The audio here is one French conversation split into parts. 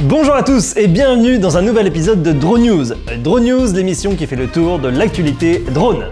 Bonjour à tous et bienvenue dans un nouvel épisode de Drone News. Drone News, l'émission qui fait le tour de l'actualité drone.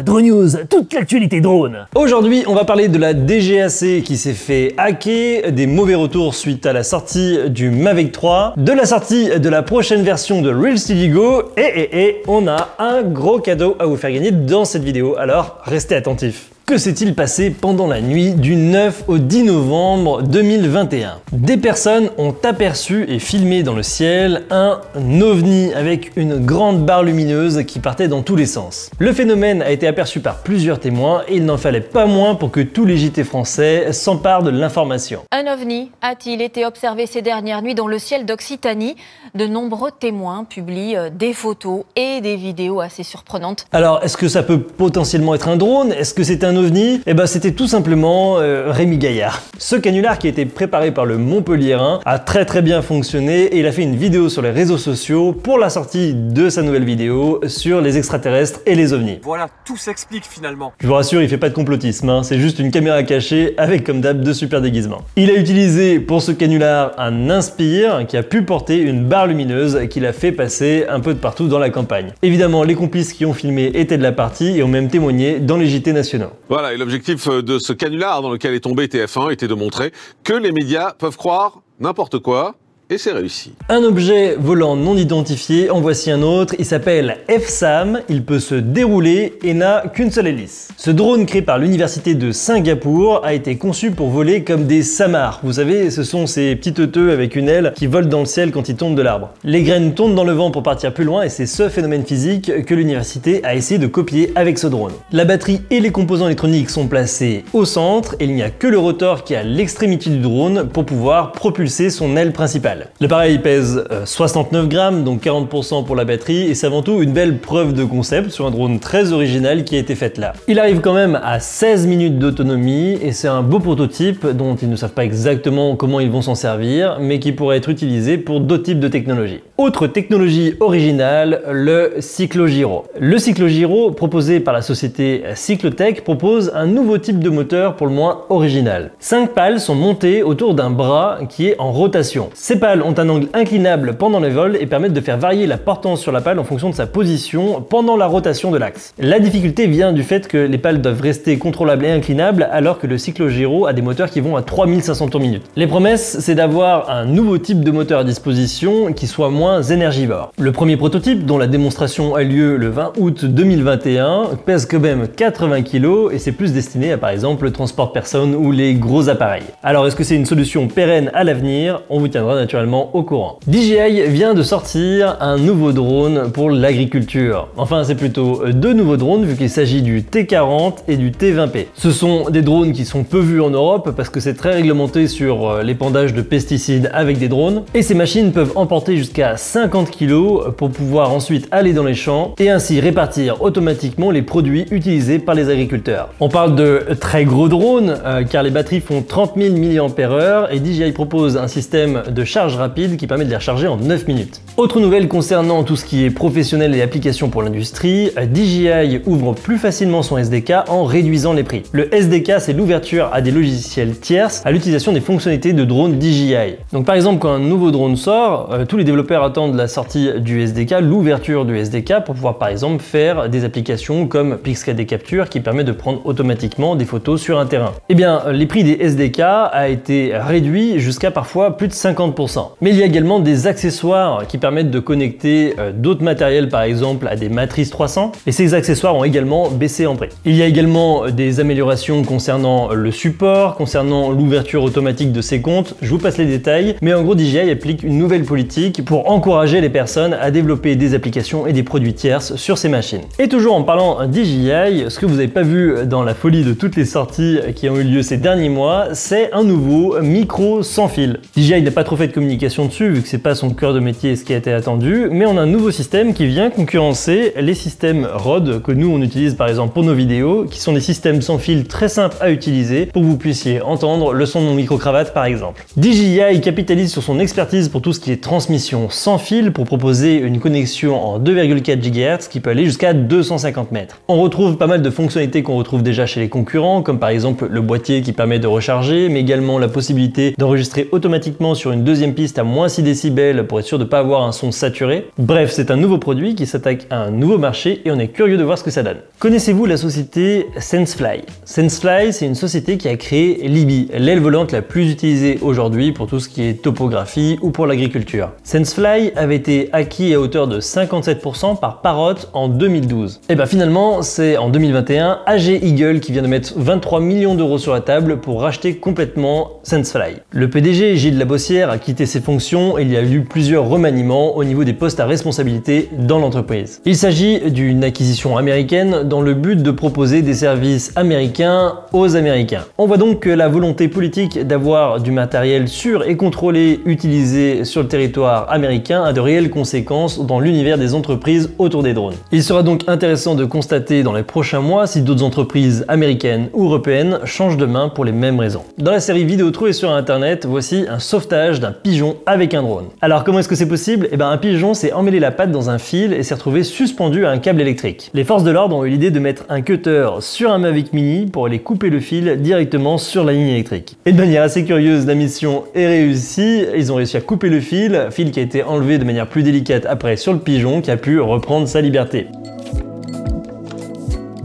Drone News, toute l'actualité drone. Aujourd'hui, on va parler de la DGAC qui s'est fait hacker, des mauvais retours suite à la sortie du Mavic 3, de la sortie de la prochaine version de Real Steady Go et on a un gros cadeau à vous faire gagner dans cette vidéo, alors restez attentifs. Que s'est-il passé pendant la nuit du 9 au 10 novembre 2021? Des personnes ont aperçu et filmé dans le ciel un ovni avec une grande barre lumineuse qui partait dans tous les sens. Le phénomène a été aperçu par plusieurs témoins et il n'en fallait pas moins pour que tous les JT français s'emparent de l'information. Un ovni a-t-il été observé ces dernières nuits dans le ciel d'Occitanie? De nombreux témoins publient des photos et des vidéos assez surprenantes. Alors, est-ce que ça peut potentiellement être un drone? Est-ce que c'est un ovni? Eh ben, c'était tout simplement Rémi Gaillard. Ce canular qui a été préparé par le Montpelliérain a très bien fonctionné et il a fait une vidéo sur les réseaux sociaux pour la sortie de sa nouvelle vidéo sur les extraterrestres et les ovnis. Voilà, tout s'explique finalement. Je vous rassure, il fait pas de complotisme, hein. C'est juste une caméra cachée avec comme d'hab de super déguisements. Il a utilisé pour ce canular un Inspire qui a pu porter une barre lumineuse qu'il a fait passer un peu de partout dans la campagne. Évidemment, les complices qui ont filmé étaient de la partie et ont même témoigné dans les JT nationaux. Voilà, et l'objectif de ce canular dans lequel est tombé TF1 était de montrer que les médias peuvent croire n'importe quoi. Et c'est réussi. Un objet volant non identifié, en voici un autre, il s'appelle FSAM, il peut se dérouler et n'a qu'une seule hélice. Ce drone créé par l'université de Singapour a été conçu pour voler comme des samars. Vous savez, ce sont ces petits teuteux avec une aile qui volent dans le ciel quand ils tombent de l'arbre. Les graines tournent dans le vent pour partir plus loin et c'est ce phénomène physique que l'université a essayé de copier avec ce drone. La batterie et les composants électroniques sont placés au centre et il n'y a que le rotor qui est à l'extrémité du drone pour pouvoir propulser son aile principale. L'appareil pèse 69 grammes, donc 40% pour la batterie, et c'est avant tout une belle preuve de concept sur un drone très original qui a été faite là. Il arrive quand même à 16 minutes d'autonomie, et c'est un beau prototype dont ils ne savent pas exactement comment ils vont s'en servir, mais qui pourrait être utilisé pour d'autres types de technologies. Autre technologie originale, le cyclogyro. Le cyclogyro, proposé par la société Cyclotech, propose un nouveau type de moteur pour le moins original. 5 pales sont montées autour d'un bras qui est en rotation. Ces pales ont un angle inclinable pendant les vols et permettent de faire varier la portance sur la pale en fonction de sa position pendant la rotation de l'axe. La difficulté vient du fait que les pales doivent rester contrôlables et inclinables alors que le cyclogyro a des moteurs qui vont à 3500 tours minute. Les promesses, c'est d'avoir un nouveau type de moteur à disposition qui soit moins énergivore. Le premier prototype, dont la démonstration a lieu le 20 août 2021, pèse quand même 80 kg et c'est plus destiné à par exemple le transport de personnes ou les gros appareils. Alors est-ce que c'est une solution pérenne à l'avenir? On vous tiendra naturellement au courant. DJI vient de sortir un nouveau drone pour l'agriculture. Enfin, c'est plutôt deux nouveaux drones vu qu'il s'agit du T40 et du T20P. Ce sont des drones qui sont peu vus en Europe parce que c'est très réglementé sur l'épandage de pesticides avec des drones et ces machines peuvent emporter jusqu'à 50 kg pour pouvoir ensuite aller dans les champs et ainsi répartir automatiquement les produits utilisés par les agriculteurs. On parle de très gros drones car les batteries font 30 000 mAh et DJI propose un système de charge rapide qui permet de les recharger en 9 minutes. Autre nouvelle concernant tout ce qui est professionnel et applications pour l'industrie, DJI ouvre plus facilement son SDK en réduisant les prix. Le SDK, c'est l'ouverture à des logiciels tierces à l'utilisation des fonctionnalités de drones DJI. Donc par exemple, quand un nouveau drone sort, tous les développeurs attendent la sortie du SDK, l'ouverture du SDK pour pouvoir par exemple faire des applications comme Pixel Capture qui permet de prendre automatiquement des photos sur un terrain. Eh bien, les prix des SDK a été réduit jusqu'à parfois plus de 50%. Mais il y a également des accessoires qui permettent de connecter d'autres matériels par exemple à des matrices 300 et ces accessoires ont également baissé en prix. Il y a également des améliorations concernant le support, concernant l'ouverture automatique de ses comptes, je vous passe les détails, mais en gros DJI applique une nouvelle politique pour encourager les personnes à développer des applications et des produits tierces sur ces machines. Et toujours en parlant DJI, ce que vous n'avez pas vu dans la folie de toutes les sorties qui ont eu lieu ces derniers mois, c'est un nouveau micro sans fil. DJI n'a pas trop fait de communication dessus vu que c'est pas son cœur de métier ce qui qui a été attendu, mais on a un nouveau système qui vient concurrencer les systèmes Rode que nous on utilise par exemple pour nos vidéos, qui sont des systèmes sans fil très simples à utiliser pour que vous puissiez entendre le son de mon micro-cravate par exemple. DJI capitalise sur son expertise pour tout ce qui est transmission sans fil pour proposer une connexion en 2,4 GHz qui peut aller jusqu'à 250 mètres. On retrouve pas mal de fonctionnalités qu'on retrouve déjà chez les concurrents, comme par exemple le boîtier qui permet de recharger, mais également la possibilité d'enregistrer automatiquement sur une deuxième piste à moins 6 décibels pour être sûr de ne pas avoir un son saturé. Bref, c'est un nouveau produit qui s'attaque à un nouveau marché et on est curieux de voir ce que ça donne. Connaissez-vous la société Sensefly? Sensefly, c'est une société qui a créé Libby, l'aile volante la plus utilisée aujourd'hui pour tout ce qui est topographie ou pour l'agriculture. Sensefly avait été acquis à hauteur de 57% par Parrot en 2012. Et bien finalement, c'est en 2021 AG Eagle qui vient de mettre 23 millions d'euros sur la table pour racheter complètement Sensefly. Le PDG Gilles Labossière a quitté ses fonctions et il y a eu plusieurs remaniements au niveau des postes à responsabilité dans l'entreprise. Il s'agit d'une acquisition américaine dans le but de proposer des services américains aux Américains. On voit donc que la volonté politique d'avoir du matériel sûr et contrôlé utilisé sur le territoire américain a de réelles conséquences dans l'univers des entreprises autour des drones. Il sera donc intéressant de constater dans les prochains mois si d'autres entreprises américaines ou européennes changent de main pour les mêmes raisons. Dans la série vidéo trouvée sur internet, voici un sauvetage d'un pigeon avec un drone. Alors comment est-ce que c'est possible? Eh bien un pigeon s'est emmêlé la patte dans un fil et s'est retrouvé suspendu à un câble électrique. Les forces de l'ordre ont eu l'idée de mettre un cutter sur un Mavic Mini pour aller couper le fil directement sur la ligne électrique. Et de manière assez curieuse, la mission est réussie. Ils ont réussi à couper le fil qui a été enlevé de manière plus délicate après sur le pigeon qui a pu reprendre sa liberté.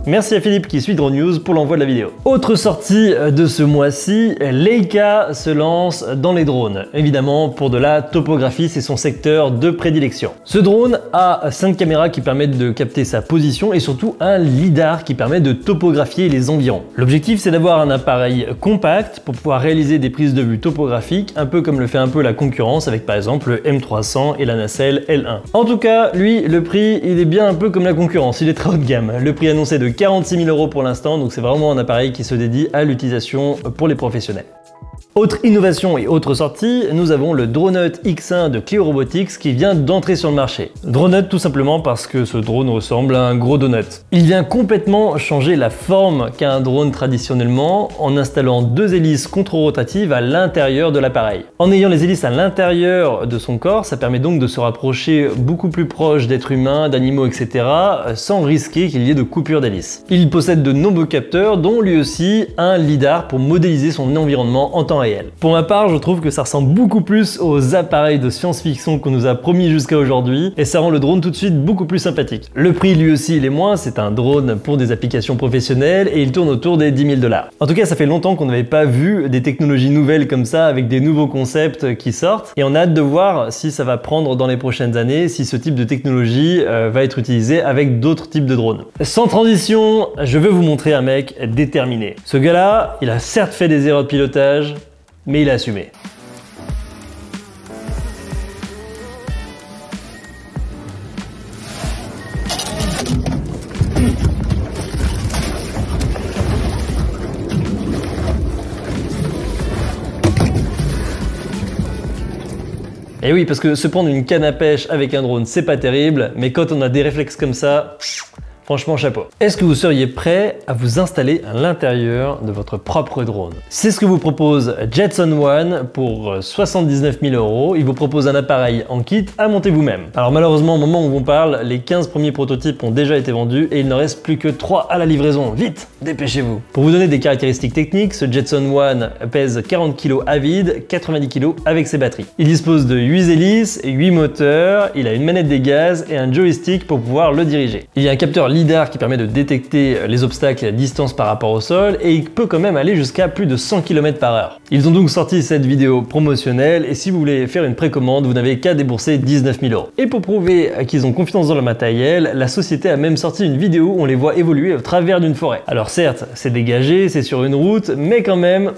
Merci à Philippe qui suit Drone News pour l'envoi de la vidéo. Autre sortie de ce mois-ci, Leica se lance dans les drones. Évidemment, pour de la topographie, c'est son secteur de prédilection. Ce drone a 5 caméras qui permettent de capter sa position et surtout un lidar qui permet de topographier les environs. L'objectif, c'est d'avoir un appareil compact pour pouvoir réaliser des prises de vue topographiques, un peu comme le fait un peu la concurrence avec par exemple le M300 et la Nacelle L1. En tout cas, lui, le prix, il est bien un peu comme la concurrence, il est très haut de gamme. Le prix annoncé de 46 000 € pour l'instant, donc c'est vraiment un appareil qui se dédie à l'utilisation pour les professionnels. Autre innovation et autre sortie, nous avons le Dronut X1 de Clio Robotics qui vient d'entrer sur le marché. Dronut tout simplement parce que ce drone ressemble à un gros donut. Il vient complètement changer la forme qu'a un drone traditionnellement en installant 2 hélices contre-rotatives à l'intérieur de l'appareil. En ayant les hélices à l'intérieur de son corps, ça permet donc de se rapprocher beaucoup plus proche d'êtres humains, d'animaux, etc. sans risquer qu'il y ait de coupure d'hélices. Il possède de nombreux capteurs dont lui aussi un lidar pour modéliser son environnement en temps réel. Pour ma part, je trouve que ça ressemble beaucoup plus aux appareils de science-fiction qu'on nous a promis jusqu'à aujourd'hui et ça rend le drone tout de suite beaucoup plus sympathique. Le prix lui aussi il est moins, c'est un drone pour des applications professionnelles et il tourne autour des 10 000 $. En tout cas, ça fait longtemps qu'on n'avait pas vu des technologies nouvelles comme ça avec des nouveaux concepts qui sortent et on a hâte de voir si ça va prendre dans les prochaines années, si ce type de technologie va être utilisé avec d'autres types de drones. Sans transition, je veux vous montrer un mec déterminé. Ce gars-là, il a certes fait des erreurs de pilotage, mais il a assumé. Et oui, parce que se prendre une canne à pêche avec un drone, c'est pas terrible, mais quand on a des réflexes comme ça, franchement, chapeau. Est-ce que vous seriez prêt à vous installer à l'intérieur de votre propre drone? C'est ce que vous propose Jetson One pour 79 000 €. Il vous propose un appareil en kit à monter vous-même. Alors malheureusement, au moment où on parle, les 15 premiers prototypes ont déjà été vendus et il ne reste plus que 3 à la livraison. Vite, dépêchez-vous. Pour vous donner des caractéristiques techniques, ce Jetson One pèse 40 kg à vide, 90 kg avec ses batteries. Il dispose de 8 hélices et 8 moteurs, il a une manette des gaz et un joystick pour pouvoir le diriger. Il y a un capteur lidar qui permet de détecter les obstacles et la distance par rapport au sol et il peut quand même aller jusqu'à plus de 100 km/h. Ils ont donc sorti cette vidéo promotionnelle et si vous voulez faire une précommande, vous n'avez qu'à débourser 19 000 €. Et pour prouver qu'ils ont confiance dans le matériel, la société a même sorti une vidéo où on les voit évoluer au travers d'une forêt. Alors certes, c'est dégagé, c'est sur une route, mais quand même,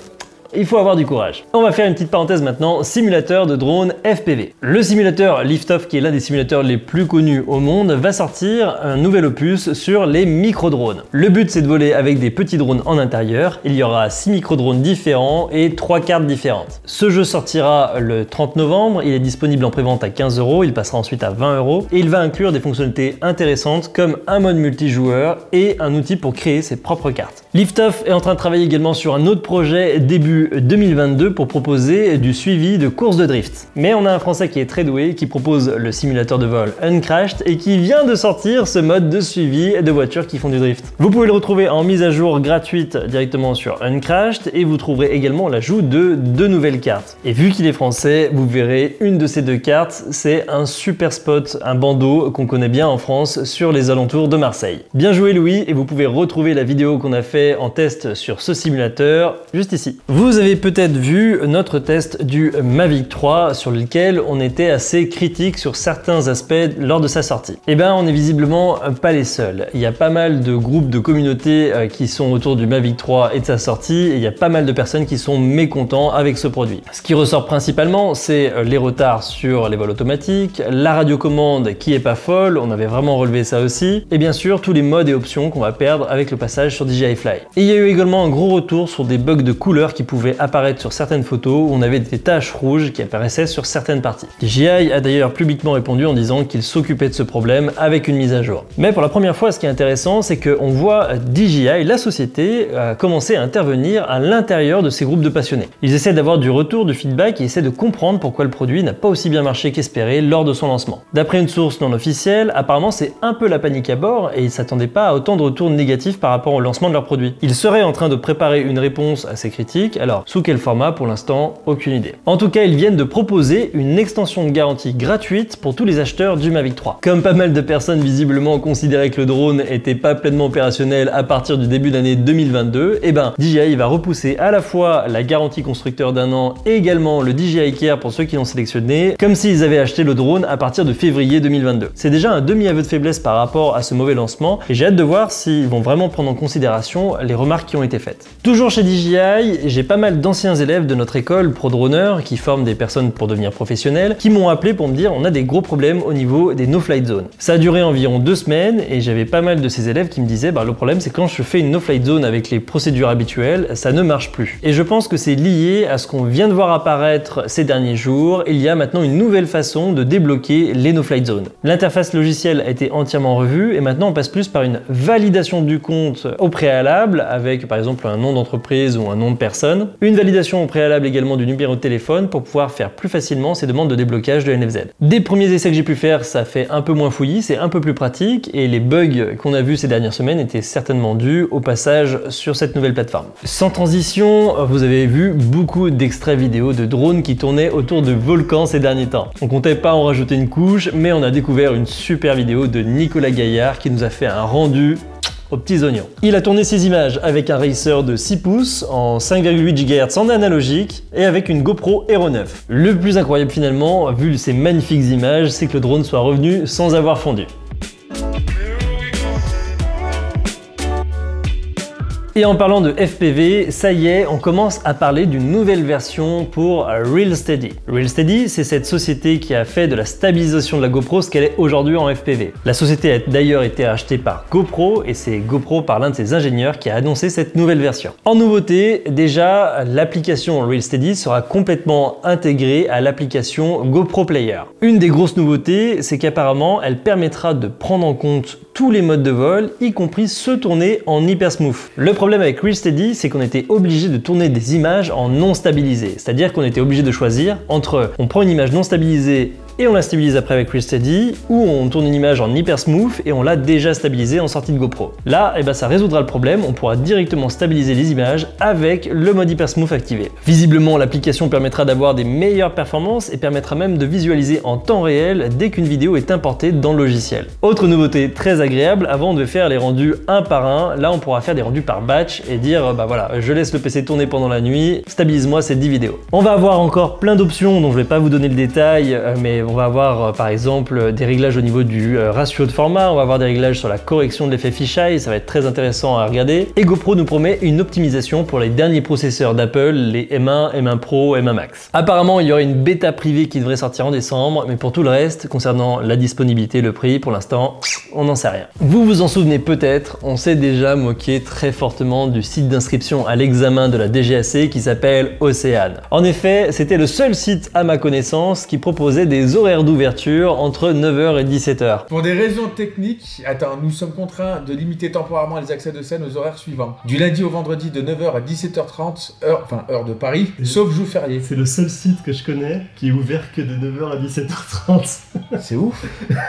il faut avoir du courage. On va faire une petite parenthèse maintenant, simulateur de drone FPV. Le simulateur Liftoff, qui est l'un des simulateurs les plus connus au monde, va sortir un nouvel opus sur les micro-drones. Le but c'est de voler avec des petits drones en intérieur. Il y aura 6 micro-drones différents et 3 cartes différentes. Ce jeu sortira le 30 novembre, il est disponible en prévente à 15 €, il passera ensuite à 20 € et il va inclure des fonctionnalités intéressantes comme un mode multijoueur et un outil pour créer ses propres cartes. Liftoff est en train de travailler également sur un autre projet début 2022 pour proposer du suivi de courses de drift. Mais on a un Français qui est très doué, qui propose le simulateur de vol Uncrashed et qui vient de sortir ce mode de suivi de voitures qui font du drift. Vous pouvez le retrouver en mise à jour gratuite directement sur Uncrashed et vous trouverez également l'ajout de 2 nouvelles cartes. Et vu qu'il est français, vous verrez une de ces 2 cartes, c'est un super spot, un bandeau qu'on connaît bien en France sur les alentours de Marseille. Bien joué Louis, et vous pouvez retrouver la vidéo qu'on a fait en test sur ce simulateur juste ici. Vous avez peut-être vu notre test du Mavic 3 sur lequel on était assez critique sur certains aspects lors de sa sortie. Et ben on est visiblement pas les seuls. Il y a pas mal de groupes de communautés qui sont autour du Mavic 3 et de sa sortie, et il y a pas mal de personnes qui sont mécontents avec ce produit. Ce qui ressort principalement, c'est les retards sur les vols automatiques, la radiocommande qui est pas folle, on avait vraiment relevé ça aussi, et bien sûr tous les modes et options qu'on va perdre avec le passage sur DJI Fly. Et il y a eu également un gros retour sur des bugs de couleurs qui pouvaient apparaître sur certaines photos où on avait des taches rouges qui apparaissaient sur certaines parties. DJI a d'ailleurs publiquement répondu en disant qu'il s'occupait de ce problème avec une mise à jour. Mais pour la première fois, ce qui est intéressant, c'est qu'on voit DJI, la société, commencer à intervenir à l'intérieur de ces groupes de passionnés. Ils essaient d'avoir du retour, du feedback et essaient de comprendre pourquoi le produit n'a pas aussi bien marché qu'espéré lors de son lancement. D'après une source non officielle, apparemment c'est un peu la panique à bord et ils s'attendaient pas à autant de retours négatifs par rapport au lancement de leur produit. Ils seraient en train de préparer une réponse à ces critiques, alors sous quel format pour l'instant, aucune idée. En tout cas, ils viennent de proposer une extension de garantie gratuite pour tous les acheteurs du Mavic 3. Comme pas mal de personnes visiblement considéraient que le drone était pas pleinement opérationnel à partir du début d'année 2022, et ben DJI va repousser à la fois la garantie constructeur d'1 an et également le DJI Care pour ceux qui l'ont sélectionné, comme s'ils avaient acheté le drone à partir de février 2022. C'est déjà un demi-aveu de faiblesse par rapport à ce mauvais lancement et j'ai hâte de voir s'ils vont vraiment prendre en considération les remarques qui ont été faites. Toujours chez DJI, j'ai pas mal d'anciens élèves de notre école ProDroner qui forment des personnes pour devenir professionnels qui m'ont appelé pour me dire on a des gros problèmes au niveau des no-flight zones. Ça a duré environ 2 semaines et j'avais pas mal de ces élèves qui me disaient le problème c'est quand je fais une no-flight zone avec les procédures habituelles, ça ne marche plus. Et je pense que c'est lié à ce qu'on vient de voir apparaître ces derniers jours. Il y a maintenant une nouvelle façon de débloquer les no-flight zones. L'interface logicielle a été entièrement revue et maintenant on passe plus par une validation du compte au préalable avec par exemple un nom d'entreprise ou un nom de personne. Une validation au préalable également du numéro de téléphone pour pouvoir faire plus facilement ces demandes de déblocage de NFZ. Des premiers essais que j'ai pu faire, ça fait un peu moins fouillis, c'est un peu plus pratique et les bugs qu'on a vus ces dernières semaines étaient certainement dus au passage sur cette nouvelle plateforme. Sans transition, vous avez vu beaucoup d'extraits vidéo de drones qui tournaient autour de volcans ces derniers temps. On comptait pas en rajouter une couche, mais on a découvert une super vidéo de Nicolas Gaillard qui nous a fait un rendu aux petits oignons. Il a tourné ses images avec un racer de 6 pouces en 5,8 GHz en analogique et avec une GoPro Hero 9. Le plus incroyable finalement, vu ces magnifiques images, c'est que le drone soit revenu sans avoir fondu. Et en parlant de FPV, ça y est, on commence à parler d'une nouvelle version pour RealSteady. RealSteady, c'est cette société qui a fait de la stabilisation de la GoPro ce qu'elle est aujourd'hui en FPV. La société a d'ailleurs été achetée par GoPro et c'est GoPro par l'un de ses ingénieurs qui a annoncé cette nouvelle version. En nouveauté, déjà, l'application RealSteady sera complètement intégrée à l'application GoPro Player. Une des grosses nouveautés, c'est qu'apparemment, elle permettra de prendre en compte tous les modes de vol, y compris ceux tournés en hyper smooth. Le problème avec RealSteady, c'est qu'on était obligé de tourner des images en non stabilisé. C'est-à-dire qu'on était obligé de choisir entre on prend une image non stabilisée et on la stabilise après avec RealSteady, ou on tourne une image en hyper smooth et on l'a déjà stabilisée en sortie de GoPro. Là, ça résoudra le problème, on pourra directement stabiliser les images avec le mode hyper smooth activé. Visiblement, l'application permettra d'avoir des meilleures performances et permettra même de visualiser en temps réel dès qu'une vidéo est importée dans le logiciel. Autre nouveauté très agréable, avant on devait faire les rendus un par un, là on pourra faire des rendus par batch et dire voilà, je laisse le PC tourner pendant la nuit, stabilise-moi ces 10 vidéos. On va avoir encore plein d'options dont je vais pas vous donner le détail, mais On va avoir par exemple des réglages au niveau du ratio de format, on va avoir des réglages sur la correction de l'effet fisheye, ça va être très intéressant à regarder. Et GoPro nous promet une optimisation pour les derniers processeurs d'Apple, les M1, M1 Pro, M1 Max. Apparemment, il y aura une bêta privée qui devrait sortir en décembre, mais pour tout le reste, concernant la disponibilité, le prix, pour l'instant, on n'en sait rien. Vous vous en souvenez peut-être, on s'est déjà moqué très fortement du site d'inscription à l'examen de la DGAC qui s'appelle Océane. En effet, c'était le seul site à ma connaissance qui proposait des horaires d'ouverture entre 9h et 17h. Pour des raisons techniques, nous sommes contraints de limiter temporairement les accès de scène aux horaires suivants. Du lundi au vendredi de 9h à 17h30, heure de Paris, sauf jour férié. C'est le seul site que je connais qui est ouvert que de 9h à 17h30. C'est ouf.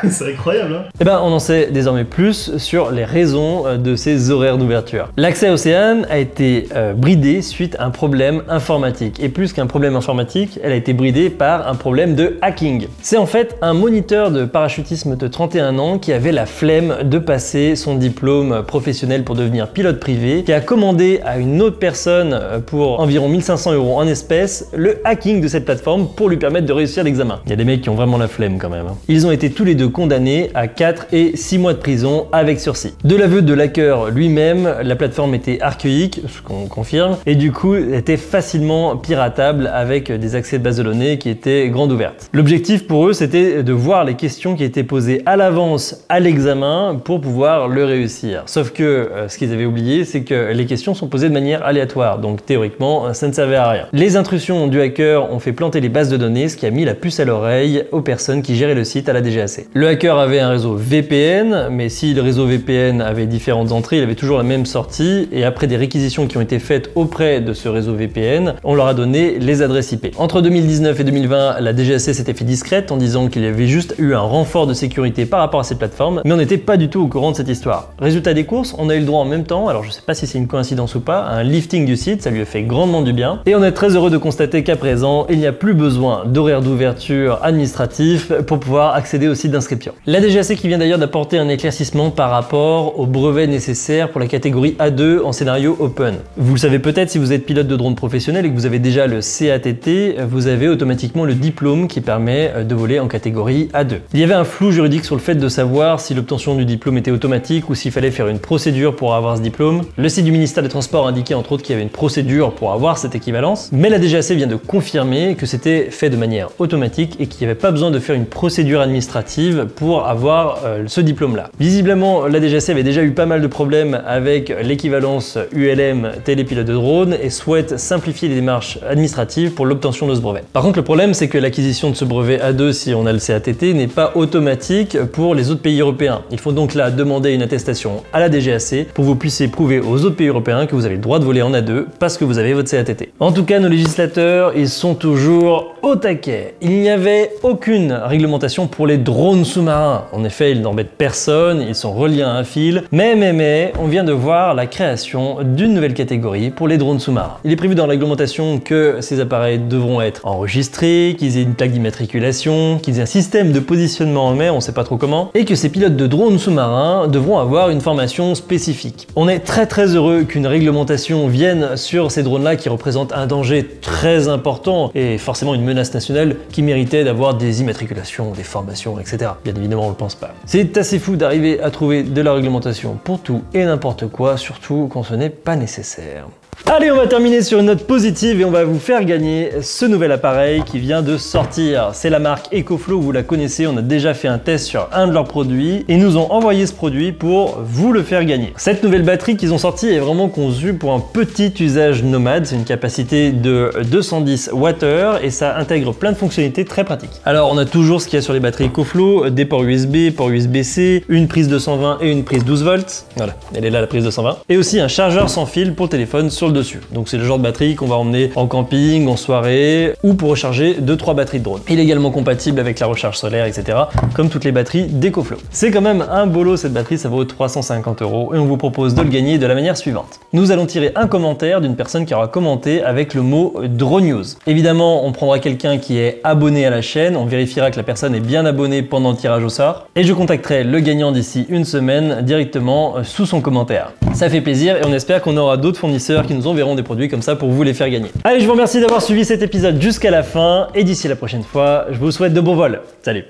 C'est incroyable, hein. Eh ben, on en sait désormais plus sur les raisons de ces horaires d'ouverture. L'accès à Océane a été bridé suite à un problème informatique. Et plus qu'un problème informatique, elle a été bridée par un problème de hacking. C'est en fait un moniteur de parachutisme de 31 ans qui avait la flemme de passer son diplôme professionnel pour devenir pilote privé, qui a commandé à une autre personne pour environ 1500 € en espèces le hacking de cette plateforme pour lui permettre de réussir l'examen. Il y a des mecs qui ont vraiment la flemme quand même. Ils ont été tous les deux condamnés à 4 et 6 mois de prison avec sursis. De l'aveu de l'hacker lui-même, la plateforme était archaïque, ce qu'on confirme, et du coup était facilement piratable avec des accès de base de données qui étaient grandes ouvertes. L'objectif pour eux, c'était de voir les questions qui étaient posées à l'avance à l'examen pour pouvoir le réussir. Sauf que ce qu'ils avaient oublié, c'est que les questions sont posées de manière aléatoire, donc théoriquement, ça ne servait à rien. Les intrusions du hacker ont fait planter les bases de données, ce qui a mis la puce à l'oreille aux personnes qui géraient le site à la DGAC. Le hacker avait un réseau VPN, mais si le réseau VPN avait différentes entrées, il avait toujours la même sortie, et après des réquisitions qui ont été faites auprès de ce réseau VPN, on leur a donné les adresses IP. Entre 2019 et 2020, la DGAC s'était fait discrète en disant qu'il y avait juste eu un renfort de sécurité par rapport à ces plateformes, mais on n'était pas du tout au courant de cette histoire. Résultat des courses, on a eu le droit en même temps, alors je sais pas si c'est une coïncidence ou pas, à un lifting du site, ça lui a fait grandement du bien, et on est très heureux de constater qu'à présent, il n'y a plus besoin d'horaires d'ouverture administratifs pour pouvoir accéder au site d'inscription. La DGAC qui vient d'ailleurs d'apporter un éclaircissement par rapport au brevet nécessaire pour la catégorie A2 en scénario open. Vous le savez peut-être, si vous êtes pilote de drone professionnel et que vous avez déjà le CATT, vous avez automatiquement le diplôme qui permet de voler en catégorie A2. Il y avait un flou juridique sur le fait de savoir si l'obtention du diplôme était automatique ou s'il fallait faire une procédure pour avoir ce diplôme. Le site du ministère des Transports indiquait entre autres qu'il y avait une procédure pour avoir cette équivalence, mais la DGAC vient de confirmer que c'était fait de manière automatique et qu'il n'y avait pas besoin de faire une procédure administrative pour avoir ce diplôme-là. Visiblement, la DGAC avait déjà eu pas mal de problèmes avec l'équivalence ULM télépilote de drone et souhaite simplifier les démarches administratives pour l'obtention de ce brevet. Par contre, le problème, c'est que l'acquisition de ce brevet A2, si on a le CATT, n'est pas automatique pour les autres pays européens. Il faut donc là demander une attestation à la DGAC pour que vous puissiez prouver aux autres pays européens que vous avez le droit de voler en A2 parce que vous avez votre CATT. En tout cas, nos législateurs, ils sont toujours au taquet. Il n'y avait aucune réglementation pour les drones sous-marins. En effet, ils n'embêtent personne, ils sont reliés à un fil. Mais, on vient de voir la création d'une nouvelle catégorie pour les drones sous-marins. Il est prévu dans la réglementation que ces appareils devront être enregistrés, qu'ils aient une plaque d'immatriculation, qu'ils aient un système de positionnement en mer, on ne sait pas trop comment, et que ces pilotes de drones sous-marins devront avoir une formation spécifique. On est très heureux qu'une réglementation vienne sur ces drones-là qui représentent un danger très important et forcément une menace nationale qui méritait d'avoir des immatriculations, des formations, etc. Bien évidemment, on le pense pas. C'est assez fou d'arriver à trouver de la réglementation pour tout et n'importe quoi, surtout quand ce n'est pas nécessaire. Allez, on va terminer sur une note positive et on va vous faire gagner ce nouvel appareil qui vient de sortir. C'est la marque EcoFlow, vous la connaissez, on a déjà fait un test sur un de leurs produits et nous ont envoyé ce produit pour vous le faire gagner. Cette nouvelle batterie qu'ils ont sortie est vraiment conçue pour un petit usage nomade, c'est une capacité de 210 Wh et ça intègre plein de fonctionnalités très pratiques. Alors on a toujours ce qu'il y a sur les batteries EcoFlow, des ports USB, port USB-C, une prise 220 et une prise 12 volts. Voilà, elle est là la prise 220. Et aussi un chargeur sans fil pour téléphone sur le dessus. Donc c'est le genre de batterie qu'on va emmener en camping, en soirée ou pour recharger 2-3 batteries de drone. Il est également compatible avec la recharge solaire, etc. comme toutes les batteries d'EcoFlow. C'est quand même un bolo cette batterie, ça vaut 350 € et on vous propose de le gagner de la manière suivante. Nous allons tirer un commentaire d'une personne qui aura commenté avec le mot Drone News. Évidemment, on prendra quelqu'un qui est abonné à la chaîne, on vérifiera que la personne est bien abonnée pendant le tirage au sort et je contacterai le gagnant d'ici une semaine directement sous son commentaire. Ça fait plaisir et on espère qu'on aura d'autres fournisseurs qui qui nous enverront des produits comme ça pour vous les faire gagner. Allez, je vous remercie d'avoir suivi cet épisode jusqu'à la fin et d'ici la prochaine fois, je vous souhaite de bons vols. Salut!